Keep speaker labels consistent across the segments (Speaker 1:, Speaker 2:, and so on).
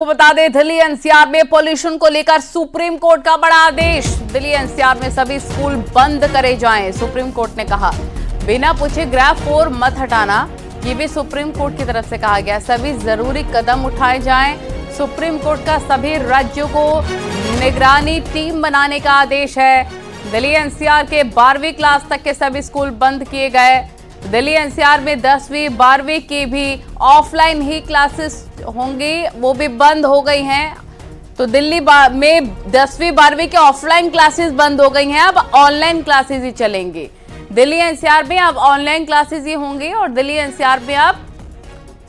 Speaker 1: को बता दें, दिल्ली एनसीआर में पॉल्यूशन को लेकर सुप्रीम कोर्ट का बड़ा आदेश। दिल्ली एनसीआर में सभी स्कूल बंद करे जाएं। सुप्रीम कोर्ट ने कहा बिना पूछे ग्राफ 4 मत हटाना, ये भी सुप्रीम कोर्ट की तरफ से कहा गया। सभी जरूरी कदम उठाए जाएं। सुप्रीम कोर्ट का सभी राज्यों को निगरानी टीम बनाने का आदेश है। दिल्ली एनसीआर के 12वीं क्लास तक के सभी स्कूल बंद किए गए। दिल्ली एनसीआर में 10वीं 12वीं की भी ऑफलाइन ही क्लासेस होंगी, वो भी बंद हो गई हैं। तो दिल्ली में 10वीं 12वीं के ऑफलाइन क्लासेस बंद हो गई हैं, अब ऑनलाइन क्लासेस ही चलेंगी। दिल्ली एनसीआर में अब ऑनलाइन क्लासेस ही होंगी और दिल्ली एनसीआर में अब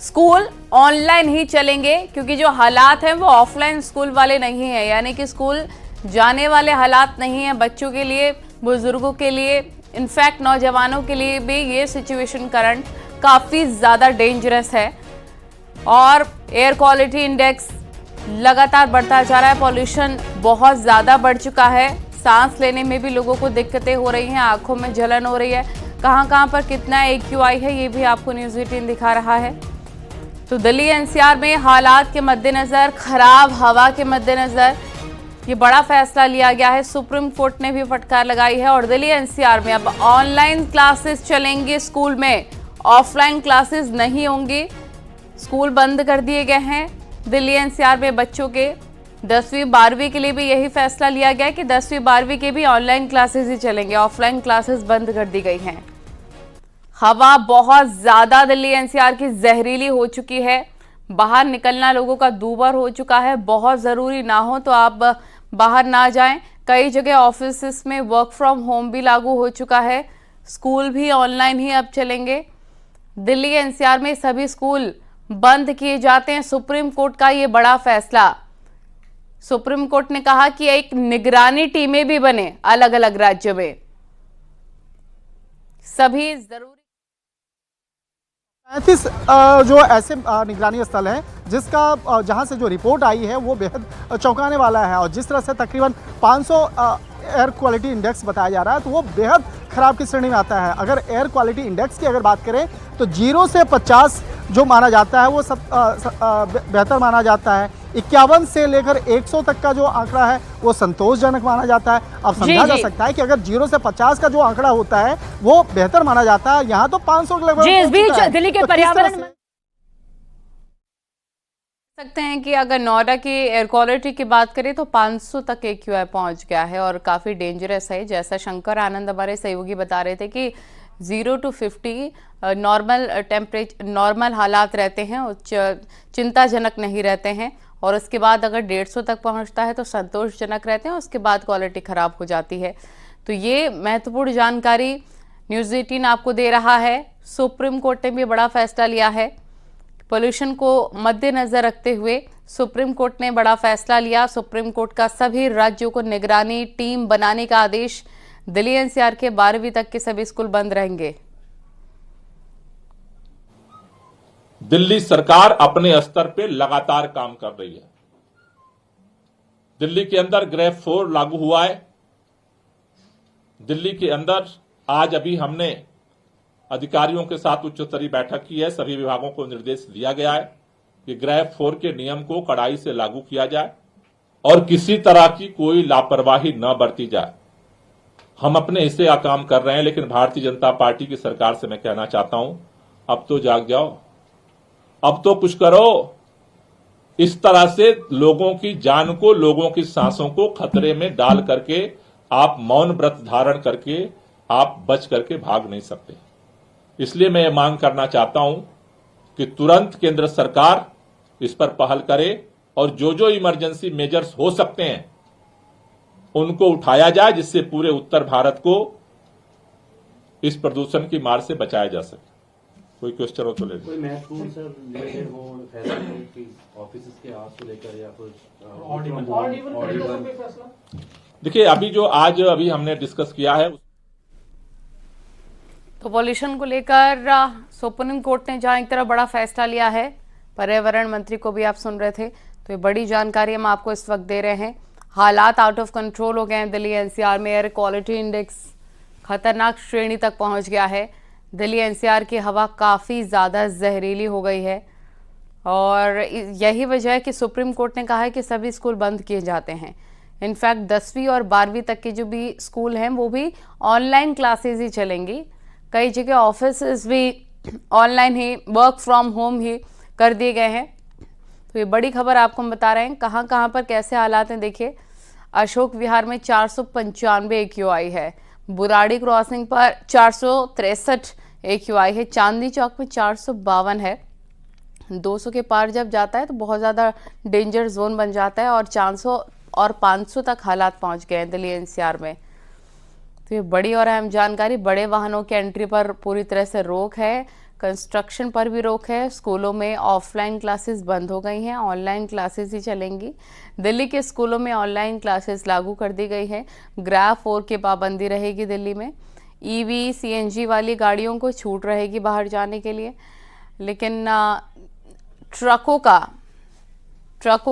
Speaker 1: स्कूल ऑनलाइन ही चलेंगे, क्योंकि जो हालात हैं वो ऑफलाइन स्कूल वाले नहीं है, यानी कि स्कूल जाने वाले हालात नहीं है बच्चों के लिए, बुजुर्गों के लिए, इनफैक्ट नौजवानों के लिए भी ये सिचुएशन करंट काफ़ी ज़्यादा डेंजरस है। और एयर क्वालिटी इंडेक्स लगातार बढ़ता जा रहा है, पॉल्यूशन बहुत ज़्यादा बढ़ चुका है, सांस लेने में भी लोगों को दिक्कतें हो रही हैं, आंखों में जलन हो रही है। कहाँ पर कितना AQI है ये भी आपको न्यूज़ 18 दिखा रहा है। तो दिल्ली एनसीआर में हालात के मद्देनज़र, खराब हवा के मद्देनज़र ये बड़ा फैसला लिया गया है। सुप्रीम कोर्ट ने भी फटकार लगाई है और दिल्ली एनसीआर में अब ऑनलाइन क्लासेस चलेंगे, स्कूल में ऑफलाइन क्लासेस नहीं होंगी। स्कूल बंद कर दिए गए हैं। दिल्ली एनसीआर में बच्चों के 10वीं 12वीं के लिए भी यही फैसला लिया गया कि 10वीं 12वीं के भी ऑनलाइन क्लासेस ही चलेंगे, ऑफलाइन क्लासेस बंद कर दी गई हैं। हवा बहुत ज़्यादा दिल्ली एनसीआर की जहरीली हो चुकी है, बाहर निकलना लोगों का दूभर हो चुका है। बहुत ज़रूरी ना हो तो आप बाहर ना जाएं। कई जगह ऑफिस में वर्क फ्रॉम होम भी लागू हो चुका है, स्कूल भी ऑनलाइन ही अब चलेंगे। दिल्ली एनसीआर में सभी स्कूल बंद किए जाते हैं। सुप्रीम कोर्ट का ये बड़ा फैसला। सुप्रीम कोर्ट ने कहा कि एक निगरानी टीमें भी बने अलग अलग राज्यों में, सभी जरूरी
Speaker 2: 35 जो ऐसे निगरानी स्थल हैं जिसका जहां से जो रिपोर्ट आई है वो बेहद चौंकाने वाला है। और जिस तरह से तकरीबन 500 एयर क्वालिटी इंडेक्स बताया जा रहा है तो वो बेहद ख़राब की श्रेणी में आता है। अगर एयर क्वालिटी इंडेक्स की अगर बात करें तो 0 से 50 जो माना जाता है वो सब बेहतर माना जाता है। 51 से लेकर 100 तक का जो आंकड़ा है वो संतोषजनक माना जाता है। अब समझा जा सकता है कि अगर 0 से 50 का जो आंकड़ा होता है वो बेहतर माना जाता है, यहाँ तो 500 के लगभग।
Speaker 1: इस बीच दिल्ली के पर्यावरण सकते हैं कि अगर नोएडा की एयर क्वालिटी की बात करें तो 500 तक AQI पहुंच गया है और काफ़ी डेंजरस है। जैसा शंकर आनंद हमारे सहयोगी बता रहे थे कि 0 to 50 नॉर्मल टेम्परेचर, नॉर्मल हालात रहते हैं, चिंताजनक नहीं रहते हैं। और उसके बाद अगर 150 तक पहुंचता है तो संतोषजनक रहते हैं, उसके बाद क्वालिटी ख़राब हो जाती है। तो ये महत्वपूर्ण जानकारी न्यूज़ 18 आपको दे रहा है। सुप्रीम कोर्ट ने भी बड़ा फैसला लिया है। पोल्यूशन को मद्देनजर रखते हुए सुप्रीम कोर्ट ने बड़ा फैसला लिया। सुप्रीम कोर्ट का सभी राज्यों को निगरानी टीम बनाने का आदेश। दिल्ली एनसीआर के 12वीं तक के सभी स्कूल बंद रहेंगे।
Speaker 3: दिल्ली सरकार अपने स्तर पे लगातार काम कर रही है। दिल्ली के अंदर ग्रेफ 4 लागू हुआ है। दिल्ली के अंदर आज अभी हमने अधिकारियों के साथ उच्च स्तरीय बैठक की है। सभी विभागों को निर्देश दिया गया है कि ग्रेफ 4 के नियम को कड़ाई से लागू किया जाए और किसी तरह की कोई लापरवाही न बरती जाए। हम अपने हिस्से का काम कर रहे हैं, लेकिन भारतीय जनता पार्टी की सरकार से मैं कहना चाहता हूं, अब तो जाग जाओ, अब तो कुछ करो। इस तरह से लोगों की जान को, लोगों की सांसों को खतरे में डाल करके आप मौन व्रत धारण करके आप बच करके भाग नहीं सकते। इसलिए मैं ये मांग करना चाहता हूं कि तुरंत केंद्र सरकार इस पर पहल करे और जो जो इमरजेंसी मेजर्स हो सकते हैं उनको उठाया जाए, जिससे पूरे उत्तर भारत को इस प्रदूषण की मार से बचाया जा सके। कोई क्वेश्चन हो तो ले।
Speaker 4: कोई महत्वपूर्ण सर रिलेटेड हो फैसला कि ऑफिस के आज से लेकर या कुछ
Speaker 3: देखिए, अभी जो आज अभी हमने डिस्कस किया है
Speaker 1: तो पॉल्यूशन को लेकर सुप्रीम कोर्ट ने जहां एक तरफ बड़ा फैसला लिया है, पर्यावरण मंत्री को भी आप सुन रहे थे, तो ये बड़ी जानकारी हम आपको इस वक्त दे रहे हैं। हालात आउट ऑफ कंट्रोल हो गए हैं। दिल्ली एनसीआर में एयर क्वालिटी इंडेक्स खतरनाक श्रेणी तक पहुंच गया है। दिल्ली एनसीआर की हवा काफ़ी ज़्यादा जहरीली हो गई है और यही वजह है कि सुप्रीम कोर्ट ने कहा है कि सभी स्कूल बंद किए जाते हैं। इनफैक्ट 10वीं और 12वीं तक के जो भी स्कूल हैं वो भी ऑनलाइन क्लासेस ही चलेंगी। कई जगह ऑफिस भी ऑनलाइन ही, वर्क फ्रॉम होम ही कर दिए गए हैं। तो ये बड़ी खबर आपको हम बता रहे हैं। कहाँ कहाँ पर कैसे हालात हैं देखिए। अशोक विहार में 495 AQI है, बुराड़ी क्रॉसिंग पर 463 AQI है, चांदनी चौक में 452 है। 200 के पार जब जाता है तो बहुत ज़्यादा डेंजर जोन बन जाता है और 400 और 500 तक हालात पहुंच गए हैं दिल्ली NCR में। तो ये बड़ी और अहम जानकारी। बड़े वाहनों के एंट्री पर पूरी तरह से रोक है, कंस्ट्रक्शन पर भी रोक है। स्कूलों में ऑफलाइन क्लासेस बंद हो गई हैं, ऑनलाइन क्लासेस ही चलेंगी। दिल्ली के स्कूलों में ऑनलाइन क्लासेस लागू कर दी गई है। ग्रैब 4 की पाबंदी रहेगी दिल्ली में। EV CNG वाली गाड़ियों को छूट रहेगी बाहर जाने के लिए, लेकिन ट्रकों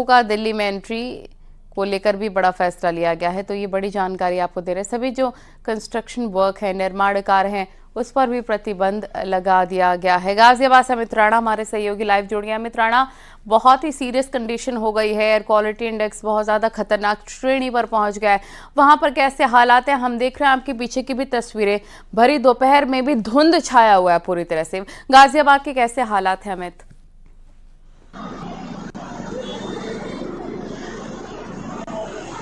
Speaker 1: का दिल्ली में एंट्री को लेकर भी बड़ा फैसला लिया गया है। तो ये बड़ी जानकारी आपको दे रहे हैं। सभी जो कंस्ट्रक्शन वर्क है, निर्माण कार्य हैं, उस पर भी प्रतिबंध लगा दिया गया है। गाजियाबाद से अमित राणा हमारे सहयोगी लाइव जुड़ गए। अमित राणा, बहुत ही सीरियस कंडीशन हो गई है, एयर क्वालिटी इंडेक्स बहुत ज़्यादा खतरनाक श्रेणी पर पहुंच गया है। वहां पर कैसे हालात हैं? हम देख रहे हैं आपके पीछे की भी तस्वीरें, भरी दोपहर में भी धुंध छाया हुआ है पूरी तरह से। गाजियाबाद के कैसे हालात हैं अमित?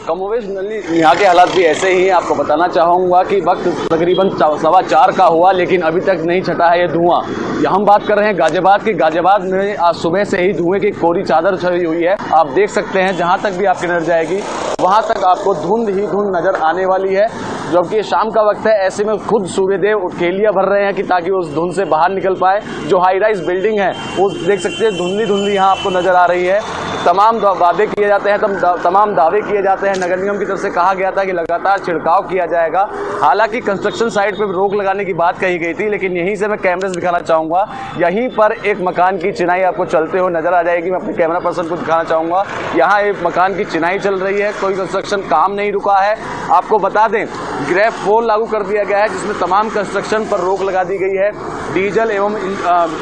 Speaker 5: कमोवेश यहाँ के हालात भी ऐसे ही हैं। आपको बताना चाहूँगा कि वक्त तकरीबन 4:15 का हुआ, लेकिन अभी तक नहीं छटा है ये धुआं। हम बात कर रहे हैं गाजियाबाद की। गाजियाबाद में आज सुबह से ही धुएं की कोरी चादर छाई हुई है। आप देख सकते हैं जहाँ तक भी आपकी नजर जाएगी वहाँ तक आपको धुंध ही धुंध नजर आने वाली है। जबकि शाम का वक्त है, ऐसे में खुद सूर्यदेव उठकेलियाँ भर रहे हैं कि ताकि उस धुंध से बाहर निकल पाए। जो हाई राइज बिल्डिंग है वो देख सकते हैं धुंधली धुंधली यहाँ आपको नजर आ रही है। तमाम वादे किए जाते हैं, तमाम दावे किए जाते हैं। नगर निगम की तरफ से कहा गया था कि लगातार छिड़काव किया जाएगा। हालांकि कंस्ट्रक्शन साइट पर रोक लगाने की बात कही गई थी, लेकिन यहीं से मैं कैमरे से दिखाना चाहूँगा। यहीं पर एक मकान की चिनाई आपको चलते हुए नजर आ जाएगी। मैं अपने कैमरा पर्सन को दिखाना चाहूँगा। यहाँ एक मकान की चिनाई चल रही है, कोई कंस्ट्रक्शन काम नहीं रुका है। आपको बता दें ग्रैब 4 लागू कर दिया गया है, जिसमें तमाम कंस्ट्रक्शन पर रोक लगा दी गई है। डीजल एवं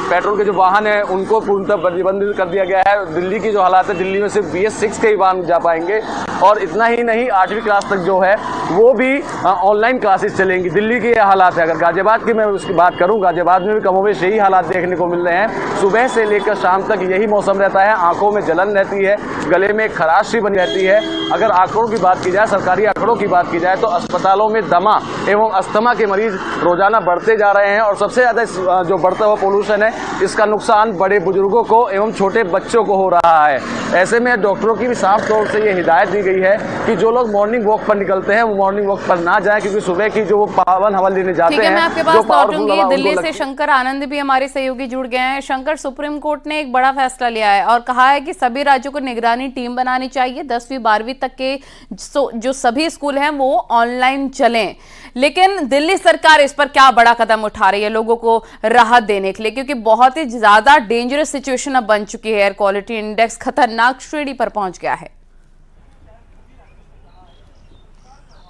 Speaker 5: पेट्रोल के जो वाहन हैं उनको पूर्णतः प्रतिबंधित कर दिया गया है। दिल्ली की जो हालात है, दिल्ली में सिर्फ BS6 के ही वाहन जा पाएंगे। और इतना ही नहीं, 8वीं क्लास तक जो है वो भी ऑनलाइन क्लासेस चलेंगी। दिल्ली के ये हालात है। अगर गाजियाबाद की मैं उसकी बात करूं, गाजियाबाद में भी कमोवेश यही हालात देखने को मिल रहे हैं। सुबह से लेकर शाम तक यही मौसम रहता है। आंखों में जलन रहती है, गले में खराश सी बनी रहती है। अगर आंकड़ों की बात की जाए, सरकारी आंकड़ों की बात की जाए, तो अस्पतालों में दमा एवं अस्थमा के मरीज रोजाना बढ़ते जा रहे हैं। और सबसे ज़्यादा जो बढ़ता हुआ पोल्यूशन है, इसका नुकसान बड़े बुजुर्गों को एवं छोटे बच्चों को हो रहा है। ऐसे में डॉक्टरों की भी साफ तौर से ये हिदायत दी गई है कि जो लोग मॉर्निंग वॉक पर निकलते हैं वो मॉर्निंग वॉक पर ना जाएं, क्योंकि सुबह की जो वो पावन हवा लेने जाते हैं,
Speaker 1: मैं आपके पास लौटूंगी। दिल्ली से शंकर आनंद भी हमारे सहयोगी जुड़ गए हैं। शंकर, सुप्रीम कोर्ट ने एक बड़ा फैसला लिया है और कहा है कि सभी राज्यों को निगरानी टीम बनानी चाहिए। 10वीं 12वीं तक के जो सभी स्कूल हैं वो ऑनलाइन चलें। लेकिन दिल्ली सरकार इस पर क्या बड़ा कदम उठा रही है लोगों को राहत देने के लिए, क्योंकि बहुत ही ज्यादा डेंजरस सिचुएशन अब बन चुकी है। एयर क्वालिटी इंडेक्स खतरनाक श्रेणी पर पहुंच गया है।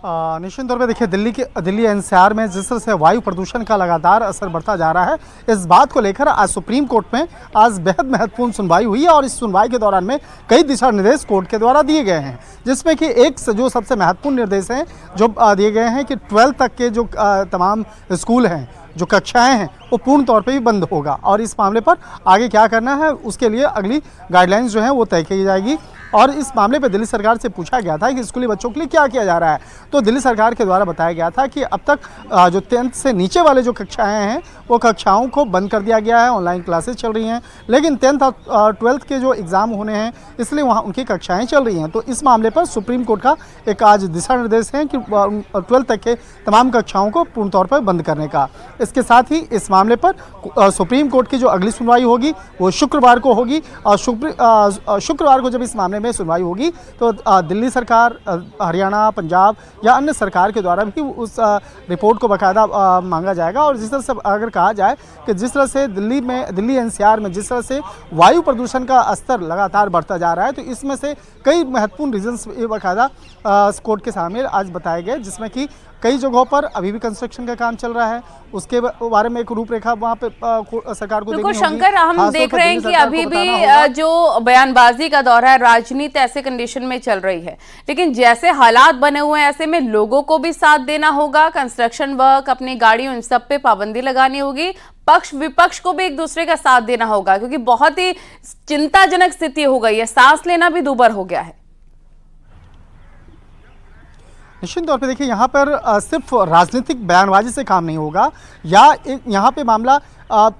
Speaker 2: निश्चित तौर पे देखिए, दिल्ली NCR में जिस तरह से वायु प्रदूषण का लगातार असर बढ़ता जा रहा है, इस बात को लेकर आज सुप्रीम कोर्ट में आज बेहद महत्वपूर्ण सुनवाई हुई है। और इस सुनवाई के दौरान में कई दिशा निर्देश कोर्ट के द्वारा दिए गए हैं, जिसमें कि एक जो सबसे महत्वपूर्ण निर्देश हैं जो दिए गए हैं कि 12th तक के जो तमाम स्कूल हैं, जो कक्षाएं हैं, वो पूर्ण तौर पे भी बंद होगा। और इस मामले पर आगे क्या करना है उसके लिए अगली गाइडलाइंस जो हैं वो तय की जाएगी। और इस मामले पे दिल्ली सरकार से पूछा गया था कि स्कूली बच्चों के लिए क्या किया जा रहा है, तो दिल्ली सरकार के द्वारा बताया गया था कि अब तक जो 10th से नीचे वाले जो कक्षाएं हैं वो कक्षाओं को बंद कर दिया गया है, ऑनलाइन क्लासेस चल रही हैं। लेकिन 10th और 12th के जो एग्ज़ाम होने हैं, इसलिए वहाँ उनकी कक्षाएं चल रही हैं। तो इस मामले पर सुप्रीम कोर्ट का एक आज दिशा निर्देश है कि 12th तक के तमाम कक्षाओं को पूर्ण तौर पर बंद करने का। इसके साथ ही इस मामले पर सुप्रीम कोर्ट की जो अगली सुनवाई होगी वो शुक्रवार को होगी। और शुक्रवार को जब इस मामले में सुनवाई होगी तो दिल्ली सरकार, हरियाणा, पंजाब या अन्य सरकार के द्वारा भी उस रिपोर्ट को बाकायदा मांगा जाएगा। और जिस तरह से अगर कहा जाए कि जिस तरह से दिल्ली NCR में जिस तरह से वायु प्रदूषण का स्तर लगातार बढ़ता जा रहा है, तो इसमें से कई महत्वपूर्ण रीजंस बाकायदा कोर्ट के सामने आज बताए गए, जिसमें कि कई जगहों पर अभी भी कंस्ट्रक्शन का काम चल रहा है, उसके बारे में एक रूप रूपरेखा वहाँ पे सरकार को
Speaker 1: बिल्कुल
Speaker 2: देखनी होगी।
Speaker 1: शंकर, हम
Speaker 2: खासतौर
Speaker 1: देख
Speaker 2: पर
Speaker 1: रहे हैं
Speaker 2: दिल्ली
Speaker 1: कि
Speaker 2: सरकार को
Speaker 1: अभी
Speaker 2: बताना
Speaker 1: भी
Speaker 2: होगा।
Speaker 1: जो बयानबाजी का दौर है, राजनीति ऐसे कंडीशन में चल रही है, लेकिन जैसे हालात बने हुए हैं ऐसे में लोगों को भी साथ देना होगा। कंस्ट्रक्शन वर्क, अपनी गाड़ियों, इन सब पे पाबंदी लगानी होगी। पक्ष विपक्ष को भी एक दूसरे का साथ देना होगा, क्योंकि बहुत ही चिंताजनक स्थिति हो गई है, सांस लेना भी दूभर हो गया है।
Speaker 2: निश्चित तौर पे देखिए, यहाँ पर सिर्फ राजनीतिक बयानबाजी से काम नहीं होगा, या यहाँ पे मामला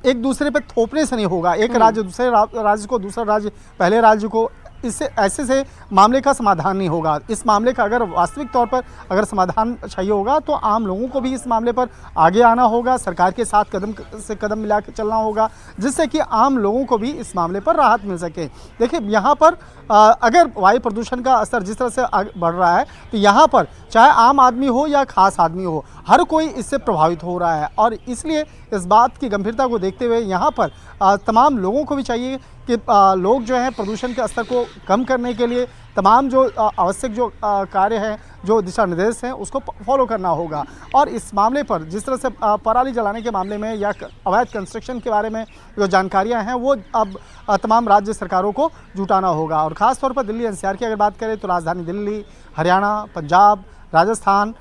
Speaker 2: एक दूसरे पे थोपने से नहीं होगा। एक राज्य दूसरे राज्य को, दूसरा राज्य पहले राज्य को, इससे ऐसे से मामले का समाधान नहीं होगा। इस मामले का अगर वास्तविक तौर पर अगर समाधान चाहिए होगा तो आम लोगों को भी इस मामले पर आगे आना होगा, सरकार के साथ कदम से कदम मिला के चलना होगा, जिससे कि आम लोगों को भी इस मामले पर राहत मिल सके। देखिए, यहाँ पर अगर वायु प्रदूषण का असर जिस तरह से बढ़ रहा है, तो यहाँ पर चाहे आम आदमी हो या खास आदमी हो, हर कोई इससे प्रभावित हो रहा है। और इसलिए इस बात की गंभीरता को देखते हुए यहाँ पर तमाम लोगों को भी चाहिए कि लोग जो हैं प्रदूषण के स्तर को कम करने के लिए तमाम जो आवश्यक जो कार्य हैं, जो दिशा निर्देश हैं, उसको फॉलो करना होगा। और इस मामले पर जिस तरह से पराली जलाने के मामले में या अवैध कंस्ट्रक्शन के बारे में जो जानकारियां हैं, वो अब तमाम राज्य सरकारों को जुटाना होगा। और ख़ास तौर पर दिल्ली एनसीआर की अगर बात करें तो राजधानी दिल्ली, हरियाणा, पंजाब, राजस्थान,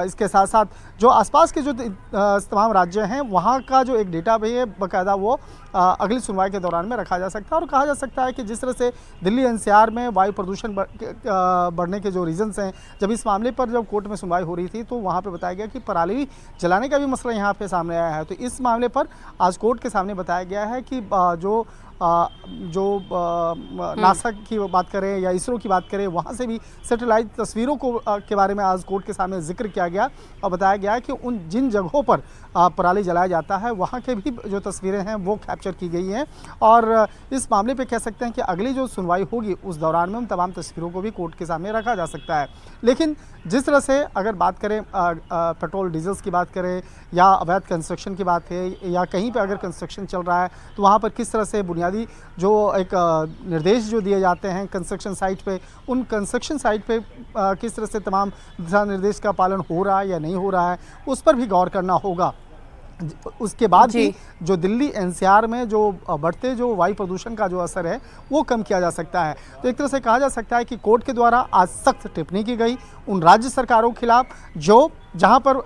Speaker 2: इसके साथ साथ जो आसपास के जो तमाम राज्य हैं, वहाँ का जो एक डेटा भी है बाकायदा, वो अगली सुनवाई के दौरान में रखा जा सकता है। और कहा जा सकता है कि जिस तरह से दिल्ली एनसीआर में वायु प्रदूषण बढ़ने के जो रीजंस हैं, जब इस मामले पर जब कोर्ट में सुनवाई हो रही थी तो वहाँ पे बताया गया कि पराली जलाने का भी मसला यहाँ पे सामने आया है। तो इस मामले पर आज कोर्ट के सामने बताया गया है कि नासा की बात करें या इसरो की बात करें, वहाँ से भी सैटेलाइट तस्वीरों को के बारे में आज कोर्ट के सामने जिक्र किया गया और बताया गया कि उन जिन जगहों पर पराली जलाया जाता है, वहाँ के भी जो तस्वीरें हैं वो कैप्चर की गई हैं। और इस मामले पे कह सकते हैं कि अगली जो सुनवाई होगी उस दौरान में उन तमाम तस्वीरों को भी कोर्ट के सामने रखा जा सकता है। लेकिन जिस तरह से अगर बात करें पेट्रोल डीजल्स की बात करें या अवैध कंस्ट्रक्शन की बात है, या कहीं पे अगर कंस्ट्रक्शन चल रहा है तो वहाँ पर किस तरह से बुनियादी जो एक निर्देश जो दिए जाते हैं कंस्ट्रक्शन साइट पे, उन कंस्ट्रक्शन साइट पे किस तरह से तमाम दिशा निर्देश का पालन हो रहा है या नहीं हो रहा है, उस पर भी गौर करना होगा। उसके बाद ही जो दिल्ली एनसीआर में जो बढ़ते जो वायु प्रदूषण का जो असर है वो कम किया जा सकता है। तो एक तरह से कहा जा सकता है कि कोर्ट के द्वारा आज सख्त टिप्पणी की गई उन राज्य सरकारों के खिलाफ जो जहां पर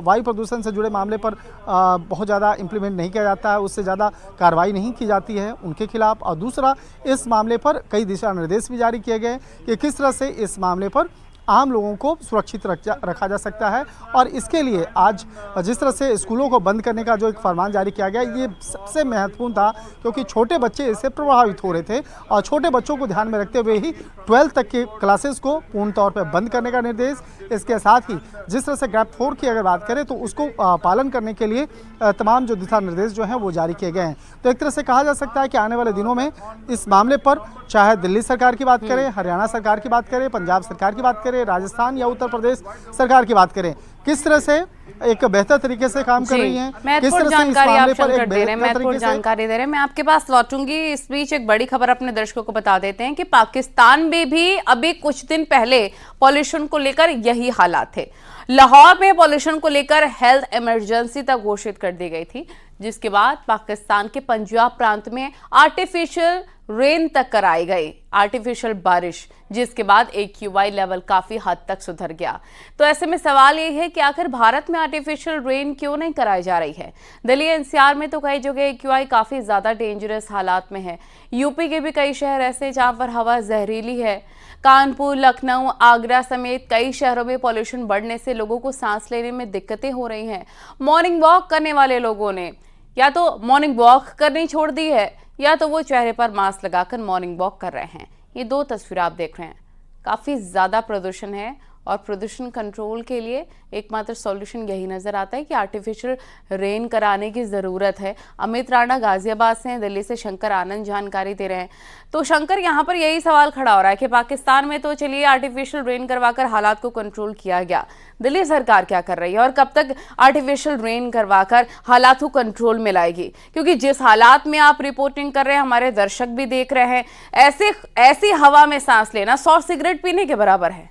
Speaker 2: वायु प्रदूषण से जुड़े मामले पर बहुत ज़्यादा इम्प्लीमेंट नहीं किया जाता है, उससे ज़्यादा कार्रवाई नहीं की जाती है उनके खिलाफ। और दूसरा, इस मामले पर कई दिशा निर्देश भी जारी किए गए कि किस तरह से इस मामले पर आम लोगों को सुरक्षित रखा जा सकता है। और इसके लिए आज जिस तरह से स्कूलों को बंद करने का जो एक फरमान जारी किया गया, ये सबसे महत्वपूर्ण था, क्योंकि छोटे बच्चे इससे प्रभावित हो रहे थे। और छोटे बच्चों को ध्यान में रखते हुए ही 12th तक के क्लासेस को पूर्ण तौर पर बंद करने का निर्देश। इसके साथ ही जिस तरह से ग्रेड 4 की अगर बात करें तो उसको पालन करने के लिए तमाम जो दिशा निर्देश जो हैं वो जारी किए गए हैं। तो एक तरह से कहा जा सकता है कि आने वाले दिनों में इस मामले पर चाहे दिल्ली सरकार की बात करें, हरियाणा सरकार की बात करें, पंजाब सरकार की बात करें, राजस्थान या उत्तर प्रदेश सरकार की बात करें, किस तरह से एक बेहतर तरीके से काम कर रही हैं, किस तरह से इस मामले पर एक बेहतर तरीके से
Speaker 1: जानकारी दे रहे हैं। मैं आपके पास लौटूंगी। इस बीच एक बड़ी खबर अपने दर्शकों को बता देते हैं कि पाकिस्तान में भी अभी कुछ दिन पहले पॉल्यूशन को लेकर यही हालात थे। लाहौर में पॉल्यूशन को लेकर हेल्थ इमरजेंसी तक घोषित कर दी गई थी, जिसके बाद पाकिस्तान के पंजाब प्रांत में आर्टिफिशियल रेन तक कराई गई, आर्टिफिशियल बारिश, जिसके बाद AQI लेवल काफी हद तक सुधर गया। तो ऐसे में सवाल ये है कि आखिर भारत में आर्टिफिशियल रेन क्यों नहीं कराई जा रही है। दिल्ली एनसीआर में तो कई जगह AQI काफी ज्यादा डेंजरस हालात में है। यूपी के भी कई शहर ऐसे जहां पर हवा जहरीली है। कानपुर, लखनऊ, आगरा समेत कई शहरों में पॉल्यूशन बढ़ने से लोगों को सांस लेने में दिक्कतें हो रही हैं। मॉर्निंग वॉक करने वाले लोगों ने या तो मॉर्निंग वॉक करनी छोड़ दी है, या तो वो चेहरे पर मास्क लगाकर मॉर्निंग वॉक कर रहे हैं। ये दो तस्वीर आप देख रहे हैं। काफी ज्यादा प्रदूषण है और प्रदूषण कंट्रोल के लिए एकमात्र सॉल्यूशन यही नजर आता है कि आर्टिफिशियल रेन कराने की जरूरत है। अमित राणा गाजियाबाद से हैं, दिल्ली से शंकर आनंद जानकारी दे रहे हैं। तो शंकर, यहाँ पर यही सवाल खड़ा हो रहा है कि पाकिस्तान में तो चलिए आर्टिफिशियल रेन करवाकर हालात को कंट्रोल किया गया, दिल्ली सरकार क्या कर रही है और कब तक आर्टिफिशियल रेन करवाकर हालात को कंट्रोल में लाएगी? क्योंकि जिस हालात में आप रिपोर्टिंग कर रहे हैं, हमारे दर्शक भी देख रहे हैं, ऐसी हवा में सांस लेना 100 सिगरेट पीने के बराबर है।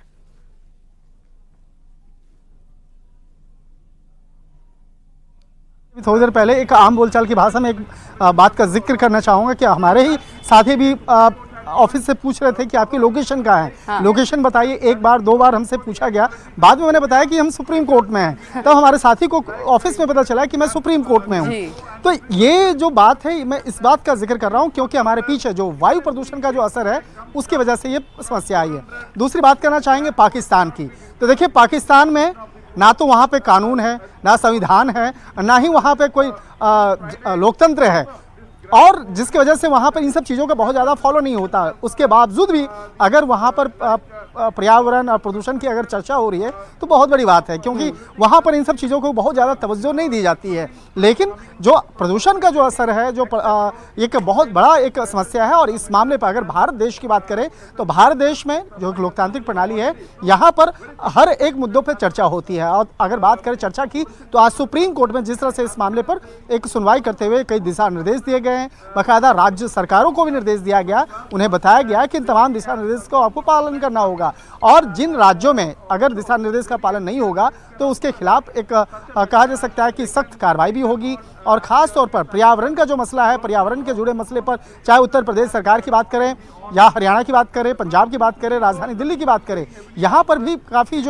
Speaker 2: थोड़ी देर पहले एक आम बोलचाल की भाषा में एक बात का जिक्र करना चाहूँगा कि हमारे ही साथी भी ऑफिस से पूछ रहे थे कि आपकी लोकेशन कहाँ है।
Speaker 1: हाँ।
Speaker 2: लोकेशन बताइए, एक बार दो बार हमसे पूछा गया, बाद में मैंने बताया कि हम सुप्रीम कोर्ट में हैं। तब हमारे साथी को ऑफिस में पता चला कि मैं सुप्रीम कोर्ट में हूँ। तो ये जो बात है, मैं इस बात का जिक्र कर रहा हूँ क्योंकि हमारे पीछे जो वायु प्रदूषण का जो असर है उसकी वजह से ये समस्या आई है। दूसरी बात करना चाहेंगे पाकिस्तान की। तो देखिए, पाकिस्तान में ना तो वहाँ पे कानून है, ना संविधान है, ना ही वहाँ पे कोई लोकतंत्र है, और जिसकी वजह से वहाँ पर इन सब चीज़ों का बहुत ज़्यादा फॉलो नहीं होता। उसके बावजूद भी अगर वहाँ पर पर्यावरण और प्रदूषण की अगर चर्चा हो रही है तो बहुत बड़ी बात है, क्योंकि वहाँ पर इन सब चीज़ों को बहुत ज़्यादा तवज्जो नहीं दी जाती है। लेकिन जो प्रदूषण का जो असर है, जो एक बहुत बड़ा एक समस्या है। और इस मामले पर अगर भारत देश की बात करें तो भारत देश में जो लोकतांत्रिक प्रणाली है, यहाँ पर हर एक मुद्दों पर चर्चा होती है। और अगर बात करें चर्चा की, तो आज सुप्रीम कोर्ट में जिस तरह से इस मामले पर एक सुनवाई करते हुए कई दिशा निर्देश दिए गए, बाकायदा राज्य सरकारों को भी निर्देश दिया गया, उन्हें बताया गया कि इन तमाम दिशा निर्देश को आपको पालन करना होगा, और जिन राज्यों में अगर दिशा निर्देश का पालन नहीं होगा तो उसके खिलाफ एक कहा जा सकता है कि सख्त कार्रवाई भी होगी। और ख़ास तौर पर पर्यावरण का जो मसला है, पर्यावरण के जुड़े मसले पर चाहे उत्तर प्रदेश सरकार की बात करें या हरियाणा की बात करें, पंजाब की बात करें, राजधानी दिल्ली की बात करें, यहाँ पर भी काफ़ी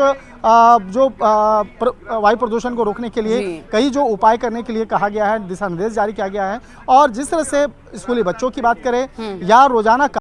Speaker 2: वायु प्रदूषण को रोकने के लिए कई जो उपाय करने के लिए कहा गया है, दिशा निर्देश जारी किया गया है। और जिस तरह से स्कूली बच्चों की बात करें या रोजाना